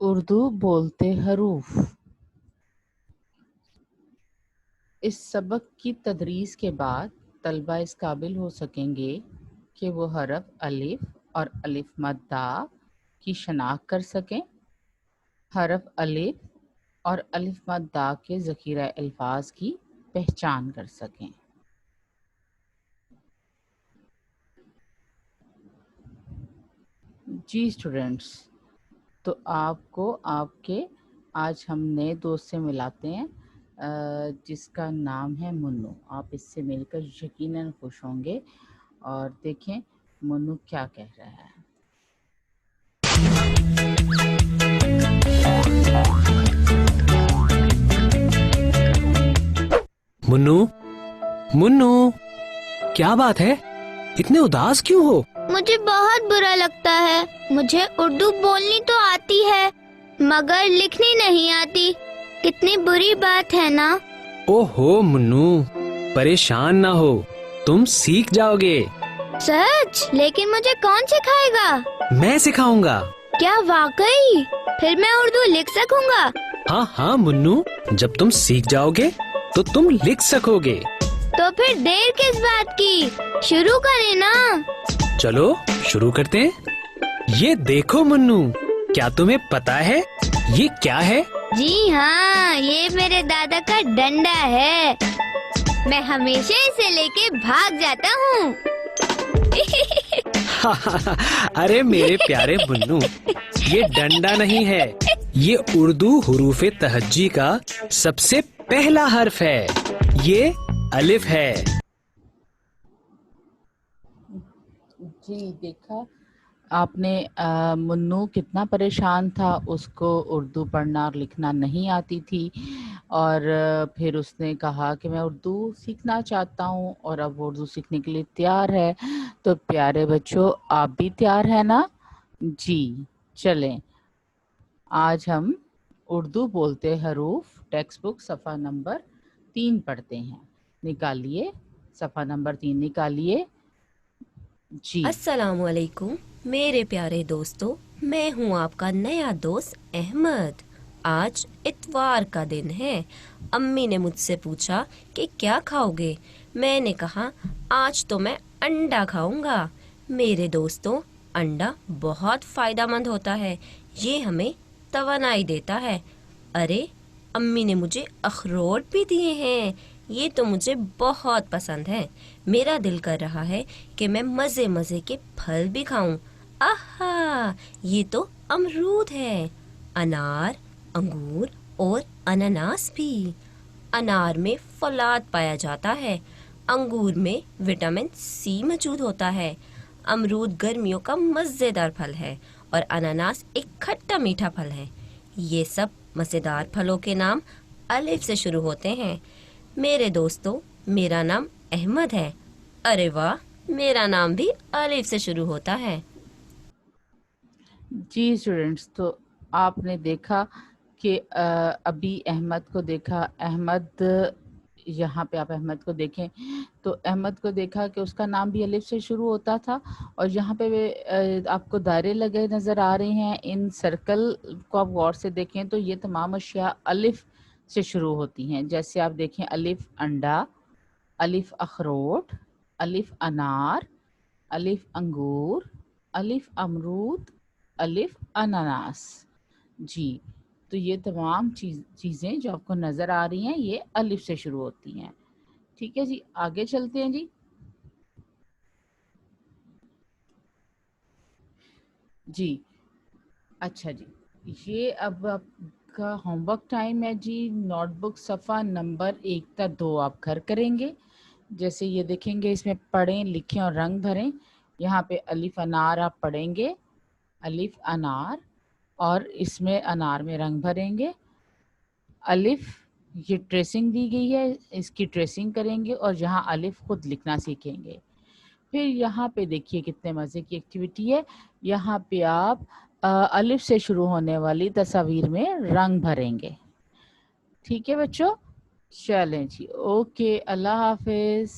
اردو بولتے حروف۔ اس سبق کی تدریس کے بعد طلبہ اس قابل ہو سکیں گے کہ وہ حرف الف اور الف مدہ کی شناخت کر سکیں، حرف الف اور الف مدہ کے ذخیرہ الفاظ کی پہچان کر سکیں۔ جی اسٹوڈینٹس، تو آپ کو آپ کے آج ہم نئے دوست سے ملاتے ہیں جس کا نام ہے منو۔ آپ اس سے مل کر یقیناً خوش ہوں گے، اور دیکھیں منو کیا کہہ رہا ہے۔ منو منو، کیا بات ہے؟ اتنے اداس کیوں ہو؟ مجھے بہت برا لگتا ہے۔ مجھے اردو بولنی تو آتی ہے مگر لکھنی نہیں آتی۔ کتنی بری بات ہے نا۔ او ہو منو، پریشان نہ ہو، تم سیکھ جاؤ گے۔ سچ؟ لیکن مجھے کون سکھائے گا؟ میں سکھاؤں گا۔ کیا واقعی؟ پھر میں اردو لکھ سکوں گا؟ ہاں ہاں منو، جب تم سیکھ جاؤ گے تو تم لکھ سکو گے۔ تو پھر دیر کس بات کی؟ شروع کریں نا۔ چلو شروع کرتے ہیں۔ یہ دیکھو منو، کیا تمہیں پتا ہے یہ کیا ہے؟ جی ہاں، یہ میرے دادا کا ڈنڈا ہے۔ میں ہمیشہ اسے لے کے بھاگ جاتا ہوں۔ ارے میرے پیارے منو، یہ ڈنڈا نہیں ہے، یہ اردو حروف تہجی کا سب سے پہلا حرف ہے، یہ الف ہے۔ جی دیکھا آپ نے، منو کتنا پریشان تھا، اس کو اردو پڑھنا اور لکھنا نہیں آتی تھی، اور پھر اس نے کہا کہ میں اردو سیکھنا چاہتا ہوں، اور اب اردو سیکھنے کے لیے تیار ہے۔ تو پیارے بچوں، آپ بھی تیار ہیں نا؟ جی چلیں، آج ہم اردو بولتے حروف ٹیکسٹ بک صفحہ نمبر 3 پڑھتے ہیں۔ نکالیے صفحہ نمبر 3 نکالیے۔ جی السلام علیکم میرے پیارے دوستو، میں ہوں آپ کا نیا دوست احمد۔ آج اتوار کا دن ہے۔ امی نے مجھ سے پوچھا کہ کیا کھاؤ گے؟ میں نے کہا آج تو میں انڈا کھاؤں گا۔ میرے دوستو، انڈا بہت فائدہ مند ہوتا ہے، یہ ہمیں توانائی دیتا ہے۔ ارے امی نے مجھے اخروٹ بھی دیے ہیں، یہ تو مجھے بہت پسند ہے۔ میرا دل کر رہا ہے کہ میں مزے مزے کے پھل بھی کھاؤں۔ آہا، یہ تو امرود ہے، انار، انگور اور انناس بھی۔ انار میں فولاد پایا جاتا ہے، انگور میں وٹامن سی موجود ہوتا ہے، امرود گرمیوں کا مزیدار پھل ہے، اور انناس ایک کھٹا میٹھا پھل ہے۔ یہ سب مزیدار پھلوں کے نام الف سے شروع ہوتے ہیں۔ میرے دوستو، میرا نام احمد ہے۔ ارے واہ، میرا نام بھی الف سے شروع ہوتا ہے۔ جی اسٹوڈینٹس، تو آپ نے دیکھا کہ ابھی احمد کو دیکھا، احمد یہاں پہ آپ احمد کو دیکھیں تو احمد کو دیکھا کہ اس کا نام بھی الف سے شروع ہوتا تھا، اور یہاں پہ آپ کو دائرے لگے نظر آ رہے ہیں، ان سرکل کو آپ غور سے دیکھیں تو یہ تمام اشیاء الف سے شروع ہوتی ہیں۔ جیسے آپ دیکھیں، الف انڈا، الف اخروٹ، الف انار، الف انگور، الف امرود، الف انناس۔ جی، تو یہ تمام چیزیں جو آپ کو نظر آ رہی ہیں یہ الف سے شروع ہوتی ہیں۔ ٹھیک ہے جی، آگے چلتے ہیں جی۔ جی اچھا جی، یہ اب آپ کا ہوم ورک ٹائم ہے جی۔ نوٹ بک صفحہ نمبر 1 تا 2 آپ گھر کریں گے۔ جیسے یہ دیکھیں گے، اس میں پڑھیں، لکھیں اور رنگ بھریں۔ یہاں پہ الف انار آپ پڑھیں گے، الف انار، اور اس میں انار میں رنگ بھریں گے۔ الف یہ ٹریسنگ دی گئی ہے، اس کی ٹریسنگ کریں گے، اور یہاں الف خود لکھنا سیکھیں گے۔ پھر یہاں پہ دیکھیے کتنے مزے کی ایکٹیویٹی ہے، یہاں پہ آپ الف سے شروع ہونے والی تصاویر میں رنگ بھریں گے۔ ٹھیک ہے بچوں، چلیں جی، اوکے، اللہ حافظ۔